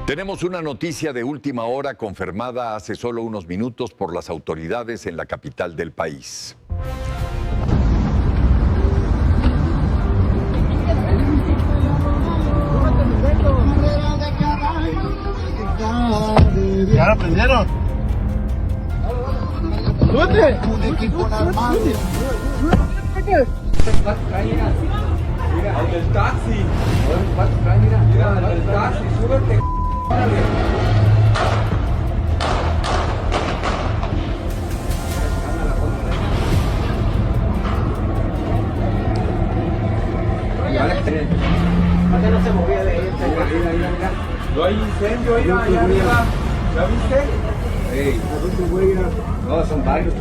Tenemos una noticia de última hora confirmada hace solo unos minutos por las autoridades en la capital del país. ¿Ya la prendieron? ¡Súbete! Un equipo armado. Al del taxi. Mira, al del taxi, súbete. No se movía de ahí. No hay incendio ahí arriba. ¿Ya viste? Ey. No, son varios.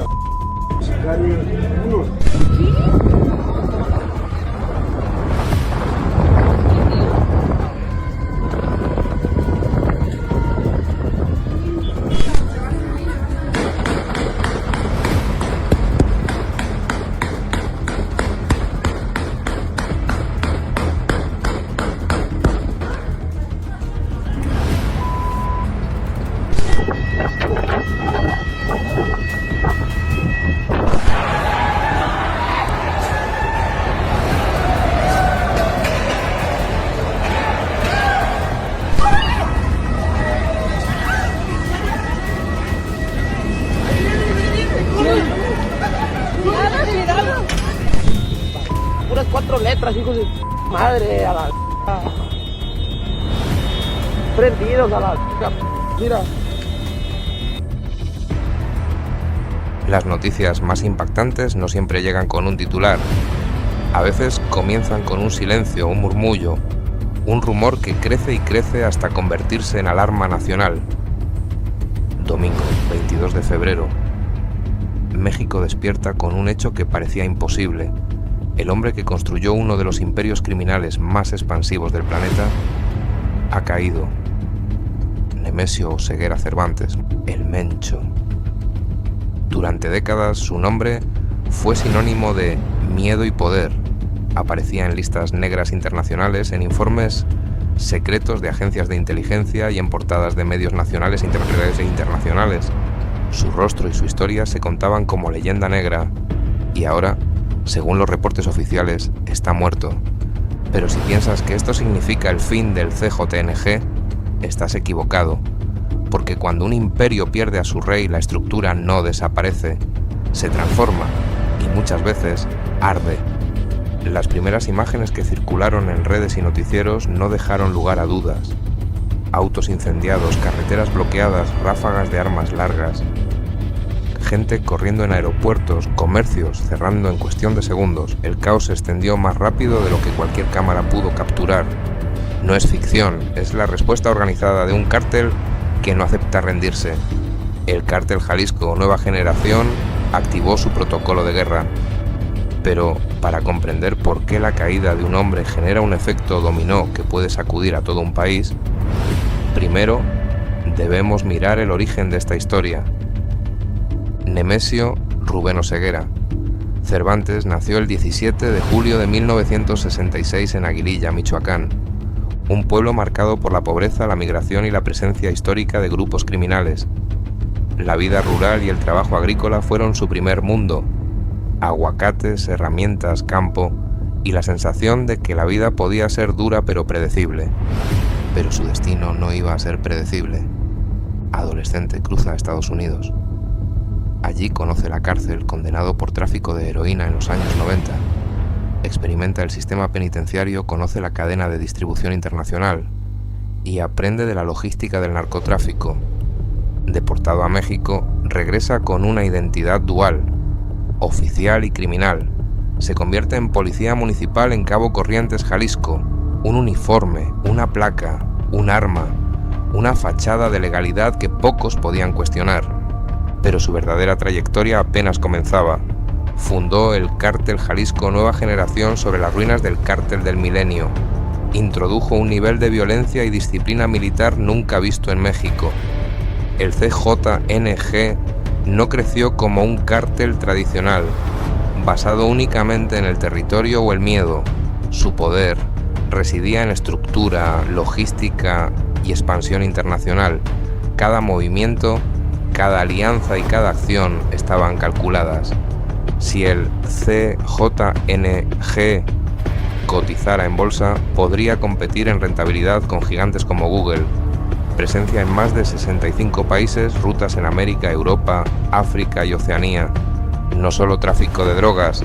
Puras 4 letras, hijos de madre, a la prendidos a la mira. Las noticias más impactantes no siempre llegan con un titular. A veces comienzan con un silencio, un murmullo, un rumor que crece y crece hasta convertirse en alarma nacional. Domingo, 22 de febrero. México despierta con un hecho que parecía imposible. El hombre que construyó uno de los imperios criminales más expansivos del planeta ha caído. Nemesio Oseguera Cervantes, el Mencho. Durante décadas su nombre fue sinónimo de miedo y poder. Aparecía en listas negras internacionales, en informes secretos de agencias de inteligencia y en portadas de medios nacionales, e internacionales. Su rostro y su historia se contaban como leyenda negra y ahora, según los reportes oficiales, está muerto. Pero si piensas que esto significa el fin del CJNG, estás equivocado, porque cuando un imperio pierde a su rey, la estructura no desaparece, se transforma y muchas veces arde. Las primeras imágenes que circularon en redes y noticieros no dejaron lugar a dudas. Autos incendiados, carreteras bloqueadas, ráfagas de armas largas. Gente corriendo en aeropuertos, comercios, cerrando en cuestión de segundos. El caos se extendió más rápido de lo que cualquier cámara pudo capturar. No es ficción, es la respuesta organizada de un cártel que no acepta rendirse. El cártel Jalisco Nueva Generación activó su protocolo de guerra. Pero para comprender por qué la caída de un hombre genera un efecto dominó que puede sacudir a todo un país, primero debemos mirar el origen de esta historia. Nemesio Rubén Oseguera. Cervantes nació el 17 de julio de 1966 en Aguililla, Michoacán, un pueblo marcado por la pobreza, la migración y la presencia histórica de grupos criminales. La vida rural y el trabajo agrícola fueron su primer mundo. Aguacates, herramientas, campo y la sensación de que la vida podía ser dura pero predecible. Pero su destino no iba a ser predecible. Adolescente cruza a Estados Unidos. Allí conoce la cárcel, condenado por tráfico de heroína en los años 90. Experimenta el sistema penitenciario, conoce la cadena de distribución internacional y aprende de la logística del narcotráfico. Deportado a México, regresa con una identidad dual, oficial y criminal. Se convierte en policía municipal en Cabo Corrientes, Jalisco. Un uniforme, una placa, un arma, una fachada de legalidad que pocos podían cuestionar. Pero su verdadera trayectoria apenas comenzaba. Fundó el cártel Jalisco Nueva Generación sobre las ruinas del cártel del Milenio. Introdujo un nivel de violencia y disciplina militar nunca visto en México. El CJNG no creció como un cártel tradicional, basado únicamente en el territorio o el miedo. Su poder residía en estructura, logística y expansión internacional. Cada movimiento, cada alianza y cada acción estaban calculadas. Si el CJNG cotizara en bolsa, podría competir en rentabilidad con gigantes como Google. Presencia en más de 65 países, rutas en América, Europa, África y Oceanía. No solo tráfico de drogas,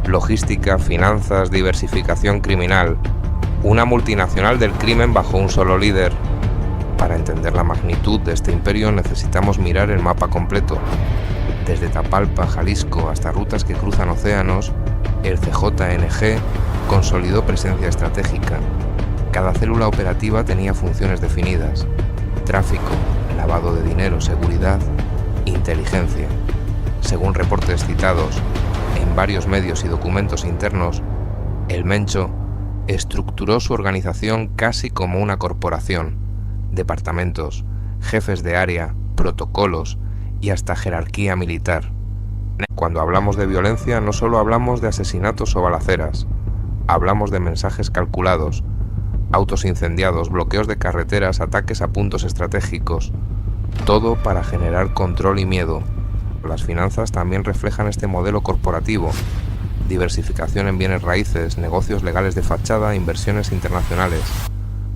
logística, finanzas, diversificación criminal. Una multinacional del crimen bajo un solo líder. Para entender la magnitud de este imperio necesitamos mirar el mapa completo. Desde Tapalpa, Jalisco, hasta rutas que cruzan océanos, el CJNG consolidó presencia estratégica. Cada célula operativa tenía funciones definidas: tráfico, lavado de dinero, seguridad, inteligencia. Según reportes citados en varios medios y documentos internos, el Mencho estructuró su organización casi como una corporación: departamentos, jefes de área, protocolos y hasta jerarquía militar. Cuando hablamos de violencia, no solo hablamos de asesinatos o balaceras, hablamos de mensajes calculados, autos incendiados, bloqueos de carreteras, ataques a puntos estratégicos, todo para generar control y miedo. Las finanzas también reflejan este modelo corporativo: diversificación en bienes raíces, negocios legales de fachada, inversiones internacionales,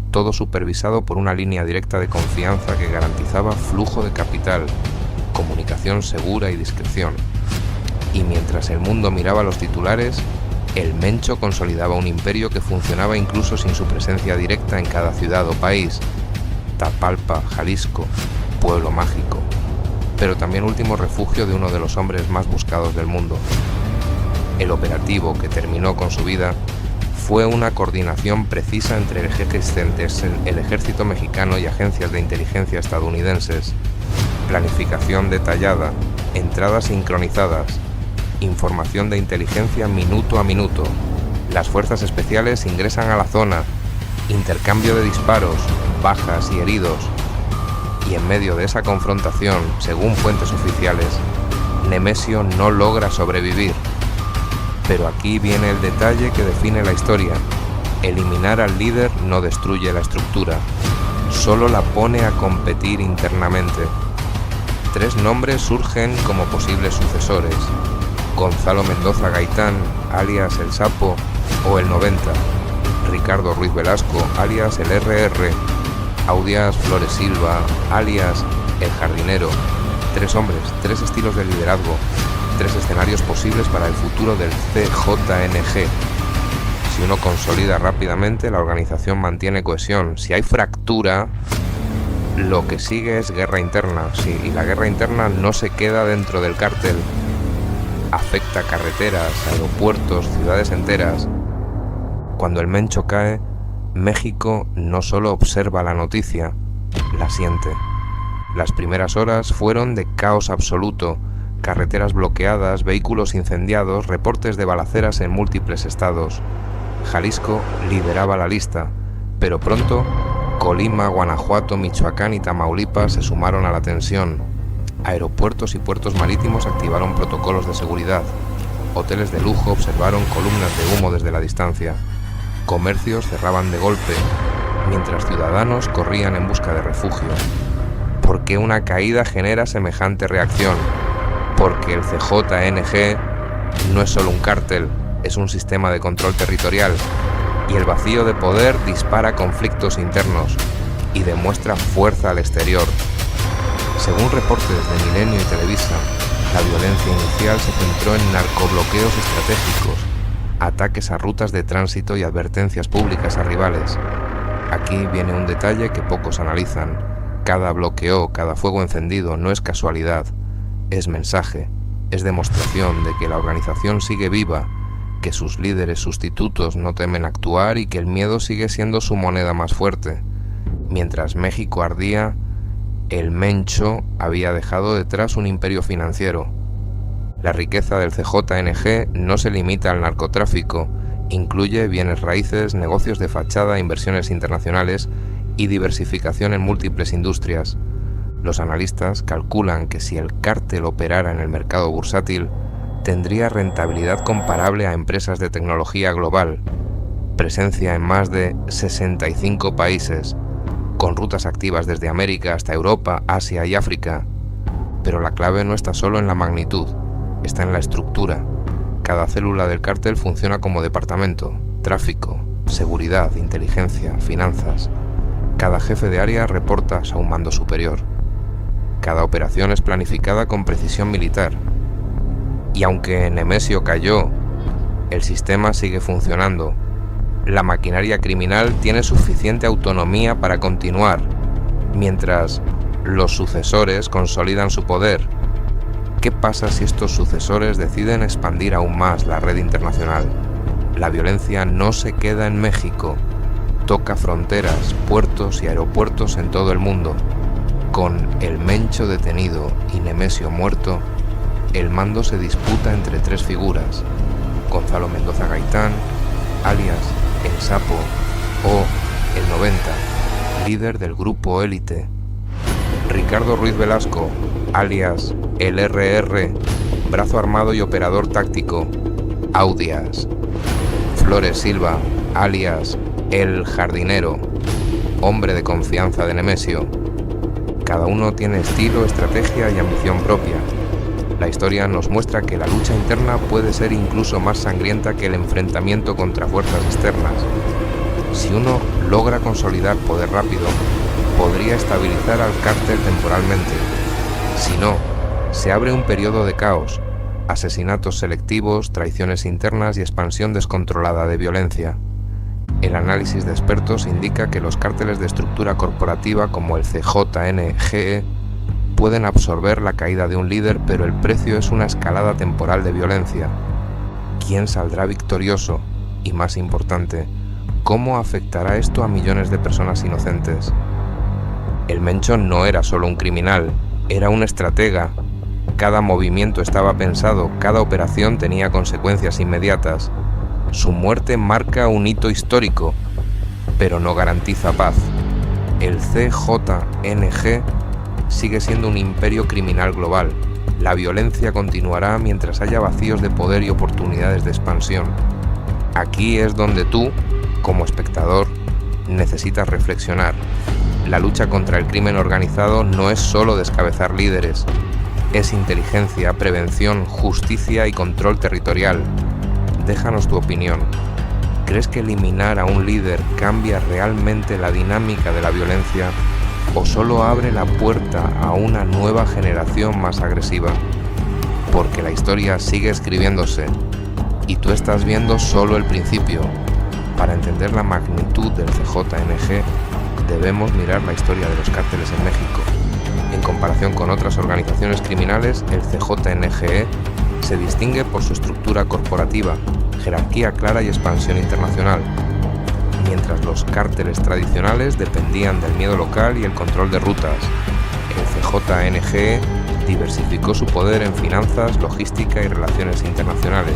todo supervisado por una línea directa de confianza que garantizaba flujo de capital, comunicación segura y discreción. Y mientras el mundo miraba los titulares, el Mencho consolidaba un imperio que funcionaba incluso sin su presencia directa en cada ciudad o país. Tapalpa, Jalisco, pueblo mágico, pero también último refugio de uno de los hombres más buscados del mundo. El operativo que terminó con su vida fue una coordinación precisa entre el ejército mexicano y agencias de inteligencia estadounidenses. Planificación detallada, entradas sincronizadas, información de inteligencia minuto a minuto. Las fuerzas especiales ingresan a la zona, intercambio de disparos, bajas y heridos. Y en medio de esa confrontación, según fuentes oficiales, Nemesio no logra sobrevivir. Pero aquí viene el detalle que define la historia: eliminar al líder no destruye la estructura, solo la pone a competir internamente. 3 nombres surgen como posibles sucesores: Gonzalo Mendoza Gaitán, alias El Sapo, o el 90, Ricardo Ruiz Velasco, alias el RR, Audias Flores Silva, alias El Jardinero. 3 hombres, 3 estilos de liderazgo, 3 escenarios posibles para el futuro del CJNG. Si uno consolida rápidamente, la organización mantiene cohesión. Si hay fractura, lo que sigue es guerra interna. Y la guerra interna no se queda dentro del cártel. Afecta carreteras, aeropuertos, ciudades enteras. Cuando el Mencho cae, México no solo observa la noticia, la siente. Las primeras horas fueron de caos absoluto: carreteras bloqueadas, vehículos incendiados, reportes de balaceras en múltiples estados. Jalisco lideraba la lista, pero pronto Colima, Guanajuato, Michoacán y Tamaulipas se sumaron a la tensión. Aeropuertos y puertos marítimos activaron protocolos de seguridad. Hoteles de lujo observaron columnas de humo desde la distancia. Comercios cerraban de golpe, mientras ciudadanos corrían en busca de refugio. ¿Por qué una caída genera semejante reacción? Porque el CJNG no es solo un cártel, es un sistema de control territorial, y el vacío de poder dispara conflictos internos y demuestra fuerza al exterior. Según reportes de Milenio y Televisa, la violencia inicial se centró en narcobloqueos estratégicos, ataques a rutas de tránsito y advertencias públicas a rivales. Aquí viene un detalle que pocos analizan: cada bloqueo, cada fuego encendido no es casualidad, es mensaje, es demostración de que la organización sigue viva, que sus líderes sustitutos no temen actuar y que el miedo sigue siendo su moneda más fuerte. Mientras México ardía, el Mencho había dejado detrás un imperio financiero. La riqueza del CJNG no se limita al narcotráfico, incluye bienes raíces, negocios de fachada, inversiones internacionales y diversificación en múltiples industrias. Los analistas calculan que si el cártel operara en el mercado bursátil, tendría rentabilidad comparable a empresas de tecnología global, presencia en más de 65 países, con rutas activas desde América hasta Europa, Asia y África. Pero la clave no está solo en la magnitud, está en la estructura. Cada célula del cártel funciona como departamento: tráfico, seguridad, inteligencia, finanzas. Cada jefe de área reporta a un mando superior. Cada operación es planificada con precisión militar. Y aunque Nemesio cayó, el sistema sigue funcionando. La maquinaria criminal tiene suficiente autonomía para continuar, mientras los sucesores consolidan su poder. ¿Qué pasa si estos sucesores deciden expandir aún más la red internacional? La violencia no se queda en México, toca fronteras, puertos y aeropuertos en todo el mundo. Con el Mencho detenido y Nemesio muerto, el mando se disputa entre tres figuras: Gonzalo Mendoza Gaitán, alias El Sapo, o el 90, líder del grupo élite; Ricardo Ruiz Velasco, alias el RR, brazo armado y operador táctico, Audias; Flores Silva, alias el Jardinero, hombre de confianza de Nemesio. Cada uno tiene estilo, estrategia y ambición propia. La historia nos muestra que la lucha interna puede ser incluso más sangrienta que el enfrentamiento contra fuerzas externas. Si uno logra consolidar poder rápido, podría estabilizar al cártel temporalmente. Si no, se abre un periodo de caos, asesinatos selectivos, traiciones internas y expansión descontrolada de violencia. El análisis de expertos indica que los cárteles de estructura corporativa como el CJNGE pueden absorber la caída de un líder, pero el precio es una escalada temporal de violencia. ¿Quién saldrá victorioso? Y más importante, ¿cómo afectará esto a millones de personas inocentes? El Mencho no era solo un criminal, era un estratega. Cada movimiento estaba pensado, cada operación tenía consecuencias inmediatas. Su muerte marca un hito histórico, pero no garantiza paz. El CJNG sigue siendo un imperio criminal global. La violencia continuará mientras haya vacíos de poder y oportunidades de expansión. Aquí es donde tú, como espectador, necesitas reflexionar. La lucha contra el crimen organizado no es solo descabezar líderes, es inteligencia, prevención, justicia y control territorial. Déjanos tu opinión. ¿Crees que eliminar a un líder cambia realmente la dinámica de la violencia o solo abre la puerta a una nueva generación más agresiva? Porque la historia sigue escribiéndose y tú estás viendo solo el principio. Para entender la magnitud del CJNG, debemos mirar la historia de los cárteles en México. En comparación con otras organizaciones criminales, el CJNGE se distingue por su estructura corporativa, jerarquía clara y expansión internacional, mientras los cárteles tradicionales dependían del miedo local y el control de rutas. El CJNGE diversificó su poder en finanzas, logística y relaciones internacionales.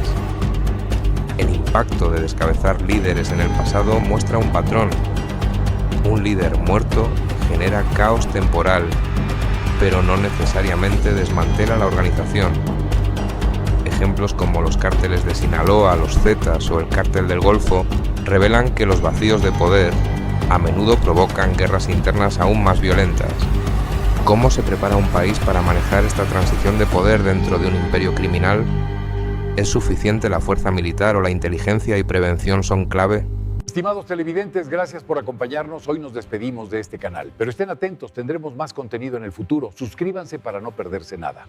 El impacto de descabezar líderes en el pasado muestra un patrón. Un líder muerto genera caos temporal, pero no necesariamente desmantela la organización. Ejemplos como los cárteles de Sinaloa, los Zetas o el cártel del Golfo revelan que los vacíos de poder a menudo provocan guerras internas aún más violentas. ¿Cómo se prepara un país para manejar esta transición de poder dentro de un imperio criminal? ¿Es suficiente la fuerza militar o la inteligencia y prevención son clave? Estimados televidentes, gracias por acompañarnos. Hoy nos despedimos de este canal, pero estén atentos, tendremos más contenido en el futuro. Suscríbanse para no perderse nada.